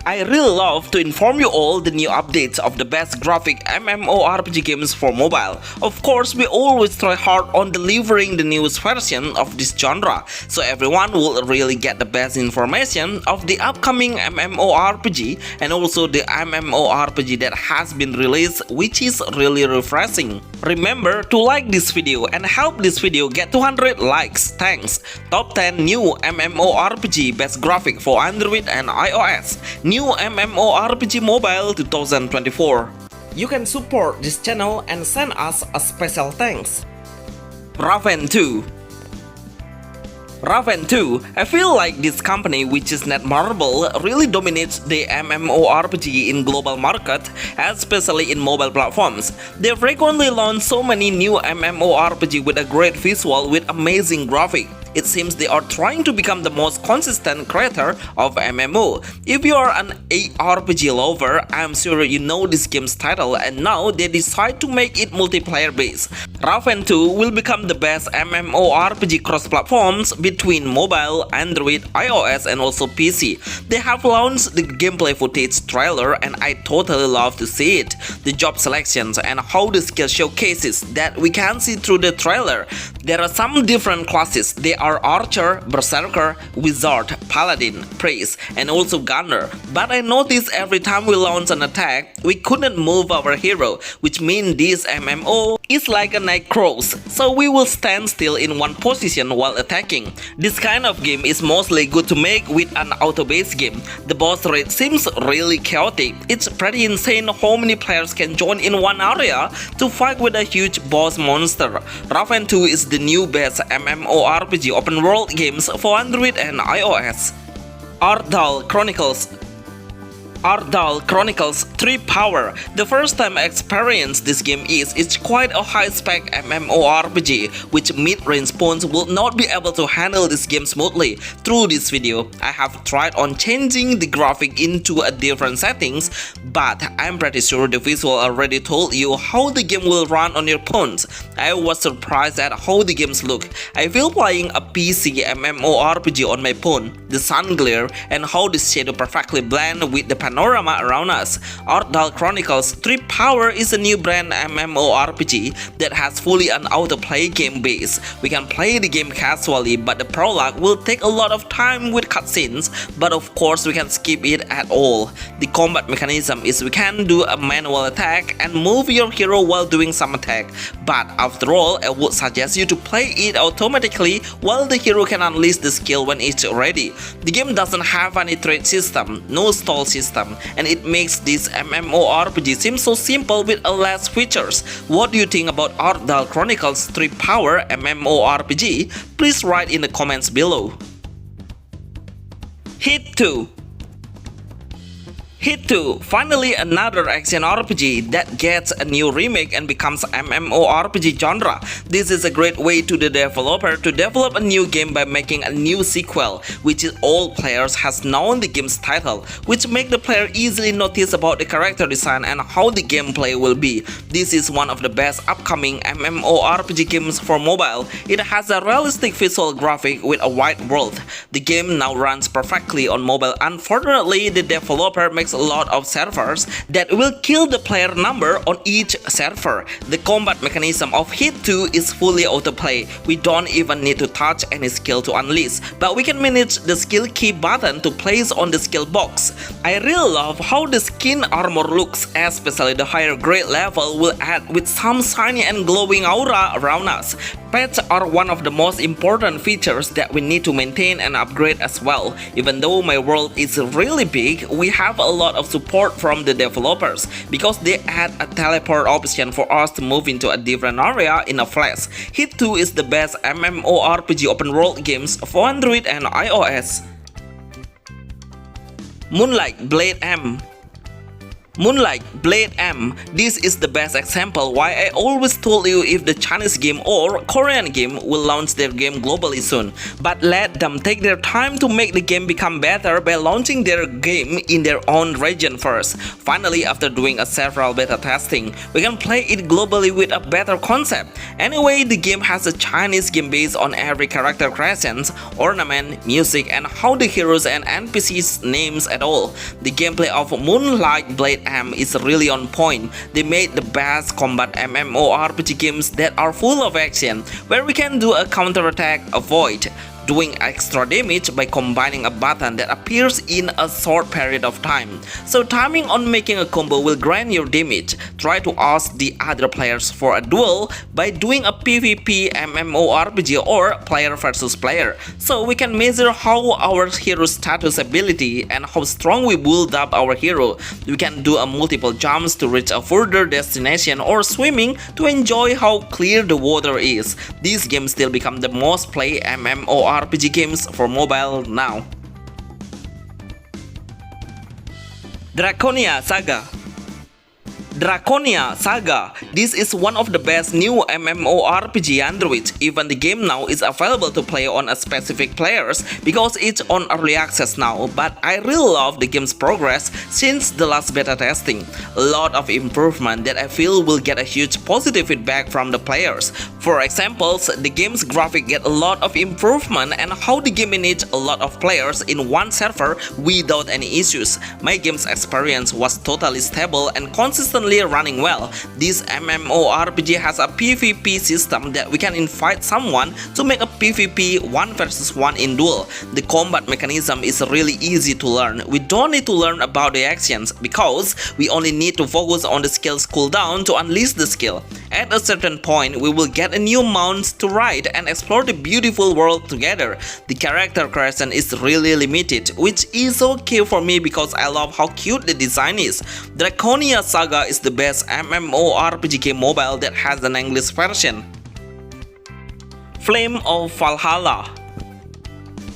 I really love to inform you all the new updates of the best graphic MMORPG games for mobile. Of course, we always try hard on delivering the newest version of this genre, so everyone will really get the best information of the upcoming MMORPG and also the MMORPG that has been released, which is really refreshing. Remember to like this video and help this video get 200 likes. Thanks. Top 10 new MMORPG Best Graphic for Android and iOS. New MMORPG Mobile 2024. You can support this channel and send us a special thanks. Rafen II. Rafen II, I feel like this company, which is Netmarble, really dominates the MMORPG in global market, especially in mobile platforms. They frequently launch so many new MMORPG with a great visual with amazing graphic. It seems they are trying to become the most consistent creator of MMO. If you are an ARPG lover, I'm sure you know this game's title, and now they decide to make it multiplayer based. Rafen II will become the best MMORPG cross-platforms between mobile, Android, iOS and also PC. They have launched the gameplay footage trailer and I totally love to see it. The job selections and how the skill showcases that we can see through the trailer. There are some different classes. They are Archer, Berserker, Wizard, Paladin, Priest, and also Gunner. But I noticed every time we launch an attack, we couldn't move our hero, which means this MMO is like a night cross, so we will stand still in one position while attacking. This kind of game is mostly good to make with an auto-based game. The boss rate seems really chaotic. It's pretty insane how many players can join in one area to fight with a huge boss monster. Rafen II is the new best MMORPG open world games for Android and iOS. Artel Chronicles. Artel Chronicles 3 Power. The first time I experienced this game it's quite a high-spec MMORPG, which mid-range phones will not be able to handle this game smoothly. Through this video, I have tried on changing the graphic into a different settings, but I'm pretty sure the visual already told you how the game will run on your phones. I was surprised at how the games look. I feel playing a PC MMORPG on my phone. The sun glare and how the shadow perfectly blend with the panorama around us. Artel Chronicles 3 Power is a new brand MMORPG that has fully an auto-play game base. We can play the game casually, but the prologue will take a lot of time with cutscenes, but of course we can skip it at all. The combat mechanism is we can do a manual attack and move your hero while doing some attack, but after all I would suggest you to play it automatically while the hero can unleash the skill when it's ready. The game doesn't have any trade system, no stall system, and it makes this MMORPG seem so simple with a less features. What do you think about Artel Chronicles 3 Power MMORPG? Please write in the comments below. Hitto. Hitto, finally another action RPG that gets a new remake and becomes MMORPG genre. This is a great way to the developer to develop a new game by making a new sequel, which is all players has known the game's title, which make the player easily notice about the character design and how the gameplay will be. This is one of the best upcoming MMORPG games for mobile. It has a realistic visual graphic with a wide world. The game now runs perfectly on mobile. Unfortunately, the developer makes a lot of servers that will kill the player number on each server. The combat mechanism of Hitto is fully autoplay. We don't even need to touch any skill to unleash, but we can manage the skill key button to place on the skill box. I really love how the skin armor looks, especially the higher grade level will add with some shiny and glowing aura around us. Pets are one of the most important features that we need to maintain and upgrade as well. Even though my world is really big, we have a lot of support from the developers because they add a teleport option for us to move into a different area in a flash. Hitto is the best MMORPG open world games for Android and iOS. Moonlight Blade M. Moonlight Blade M. This is the best example why I always told you if the Chinese game or Korean game will launch their game globally soon. But let them take their time to make the game become better by launching their game in their own region first. Finally, after doing a several beta testing, we can play it globally with a better concept. Anyway, the game has a Chinese game based on every character creations, ornament, music, and how the heroes and NPCs names at all. The gameplay of Moonlight Blade M is really on point. They made the best combat MMORPG games that are full of action, where we can do a counterattack, avoid doing extra damage by combining a button that appears in a short period of time. So timing on making a combo will grant your damage. Try to ask the other players for a duel by doing a PvP MMORPG or player versus player, so we can measure how our hero's status ability and how strong we build up our hero. We can do a multiple jumps to reach a further destination or swimming to enjoy how clear the water is. These games still become the most played MMORPG games for mobile now. Draconia Saga. Draconia Saga. This is one of the best new MMORPG Android. Even the game now is available to play on a specific players because it's on early access now, but I really love the game's progress since the last beta testing. A lot of improvement that I feel will get a huge positive feedback from the players. For examples, the game's graphic get a lot of improvement and how the game manage a lot of players in one server without any issues. My game's experience was totally stable and consistently running well. This MMORPG has a PvP system that we can invite someone to make a PvP 1 versus 1 in duel. The combat mechanism is really easy to learn. We don't need to learn about the actions because we only need to focus on the skill's cooldown to unleash the skill. At a certain point, we will get a new mount to ride and explore the beautiful world together. The character creation is really limited, which is okay for me because I love how cute the design is. Draconia Saga is the best MMORPG game mobile that has an English version. Flame of Valhalla.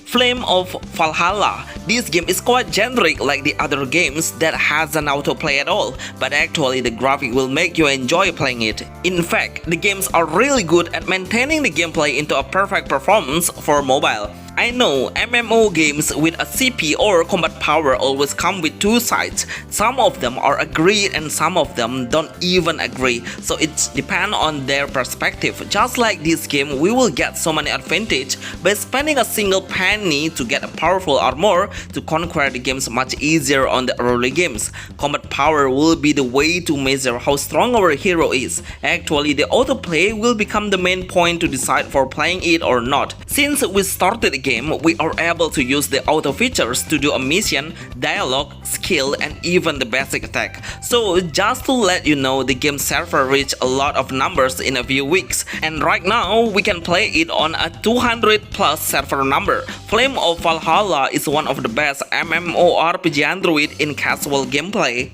Flame of Valhalla. This game is quite generic like the other games that has an autoplay at all, but actually the graphic will make you enjoy playing it. In fact, the games are really good at maintaining the gameplay into a perfect performance for mobile. I know MMO games with a CP or combat power always come with two sides. Some of them are agreed and some of them don't even agree, so it depends on their perspective. Just like this game, we will get so many advantage by spending a single penny to get a powerful armor to conquer the games much easier on the early games. Combat power will be the way to measure how strong our hero is. Actually, the autoplay will become the main point to decide for playing it or not. Since we started the game, we are able to use the auto features to do a mission, dialogue, skill, and even the basic attack. So just to let you know, the game server reached a lot of numbers in a few weeks, and right now we can play it on a 200 plus server number. Flame of Valhalla is one of the best MMORPG Android in casual gameplay.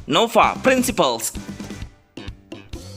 NOA Principles.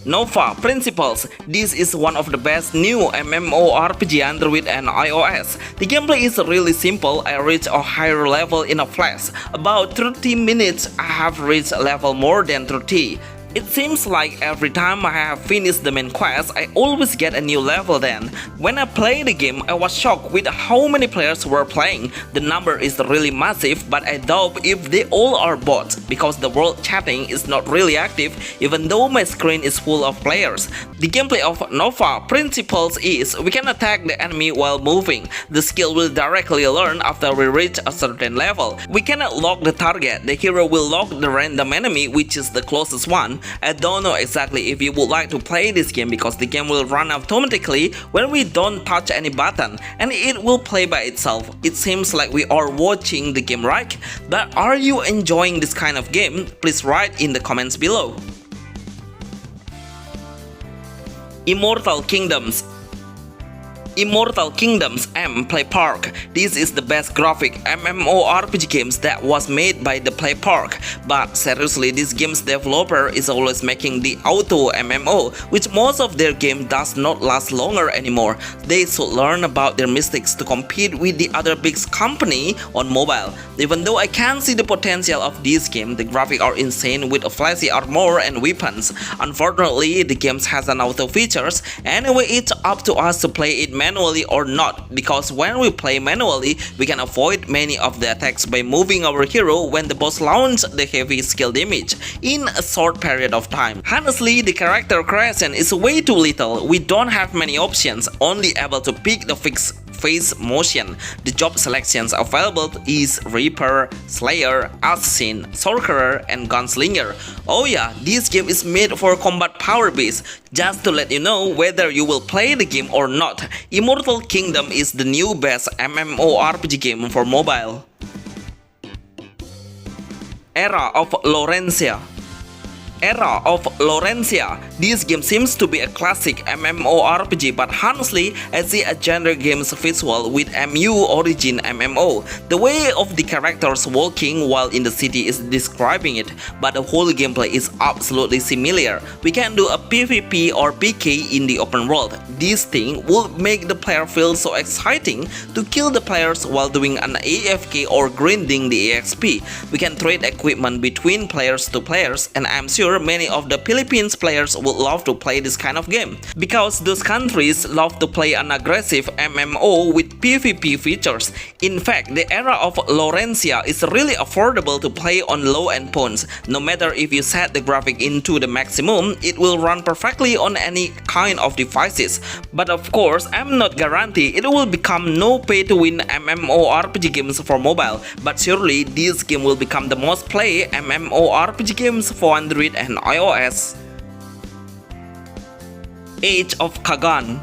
NOA Principles. This is one of the best new MMORPG Android and iOS. The gameplay is really simple. I reached a higher level in a flash. About 30 minutes I have reached a level more than 30. It seems like every time I have finished the main quest, I always get a new level then. When I played the game, I was shocked with how many players were playing. The number is really massive, but I doubt if they all are bots, because the world chatting is not really active even though my screen is full of players. The gameplay of NOA Principles is we can attack the enemy while moving. The skill will directly learn after we reach a certain level. We cannot lock the target. The hero will lock the random enemy, which is the closest one. I don't know exactly if you would like to play this game because the game will run automatically when we don't touch any button and it will play by itself. It seems like we are watching the game, right? But are you enjoying this kind of game? Please write in the comments below. Immortal Kingdoms. Immortal Kingdoms M Play Park. This is the best graphic MMORPG games that was made by the Play Park. But seriously, this game's developer is always making the auto MMO, which most of their game does not last longer anymore. They should learn about their mistakes to compete with the other big company on mobile. Even though I can see the potential of this game, the graphics are insane with flashy armor and weapons. Unfortunately, the game has an auto features. Anyway, it's up to us to play it manually or not, because when we play manually, we can avoid many of the attacks by moving our hero when the boss launches the heavy skill damage in a short period of time. Honestly, the character creation is way too little. We don't have many options, only able to pick the fixed face motion. The job selections available is Reaper, Slayer, Assassin, Sorcerer, and Gunslinger. Oh yeah, this game is made for combat power base. Just to let you know whether you will play the game or not, Immortal Kingdom is the new best MMORPG game for mobile. Era of Lorencia. Era of Lorencia. This game seems to be a classic MMORPG, but honestly, I see a genre game's visual with MU origin MMO. The way of the characters walking while in the city is describing it, but the whole gameplay is absolutely similar. We can do a PvP or PK in the open world. This thing will make the player feel so exciting to kill the players while doing an AFK or grinding the EXP. We can trade equipment between players to players, and I'm sure many of the Philippines players would love to play this kind of game, because those countries love to play an aggressive MMO with PvP features. In fact, the era of Lorencia is really affordable to play on low-end phones. No matter if you set the graphic into the maximum, it will run perfectly on any kind of devices. But of course, I'm not guarantee it will become no pay-to-win MMORPG games for mobile, but surely this game will become the most played MMORPG games for Android and iOS. Age of Kagan.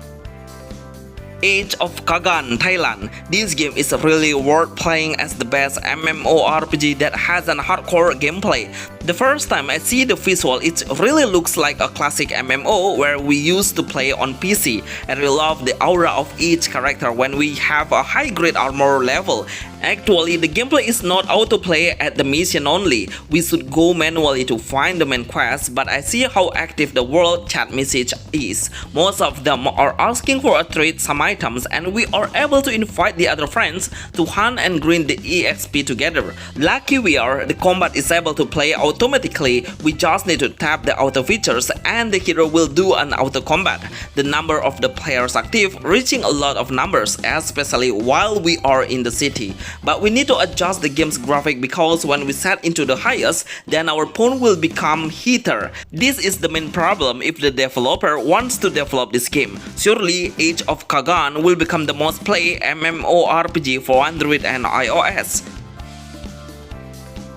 Age of Kagan, Thailand. This game is really worth playing as the best MMORPG that has an hardcore gameplay. The first time I see the visual, it really looks like a classic MMO where we used to play on PC, and we love the aura of each character when we have a high grade armor level. Actually, the gameplay is not autoplay at the mission only. We should go manually to find the main quest, but I see how active the world chat message is. Most of them are asking for a trade some items, and we are able to invite the other friends to hunt and grind the EXP together. Lucky we are, the combat is able to play automatically. We just need to tap the auto features and the hero will do an auto combat. The number of the players active reaching a lot of numbers, especially while we are in the city. But we need to adjust the game's graphic, because when we set into the highest, then our phone will become heater. This is the main problem if the developer wants to develop this game. Surely Age of Kagan will become the most played MMORPG for Android and iOS.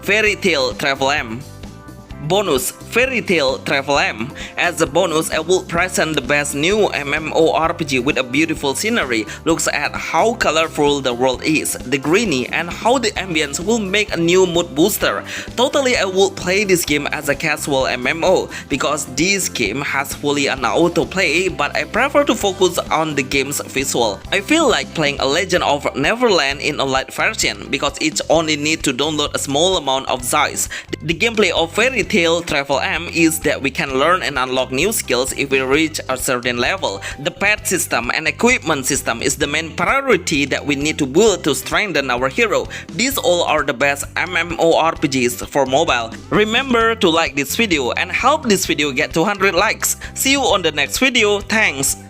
Fairy Tail Travel M. Bonus Fairy Tail Travel M. As a bonus, I will present the best new MMORPG with a beautiful scenery. Looks at how colorful the world is, the greeny, and how the ambience will make a new mood booster. Totally, I will play this game as a casual MMO, because this game has fully an autoplay, but I prefer to focus on the game's visual. I feel like playing a Legend of Neverland in a light version, because it only need to download a small amount of size. The gameplay of Fairy Tail Travel M is that we can learn and unlock new skills if we reach a certain level. The pet system and equipment system is the main priority that we need to build to strengthen our hero. These all are the best MMORPGs for mobile. Remember to like this video and help this video get 200 likes. See you on the next video. Thanks.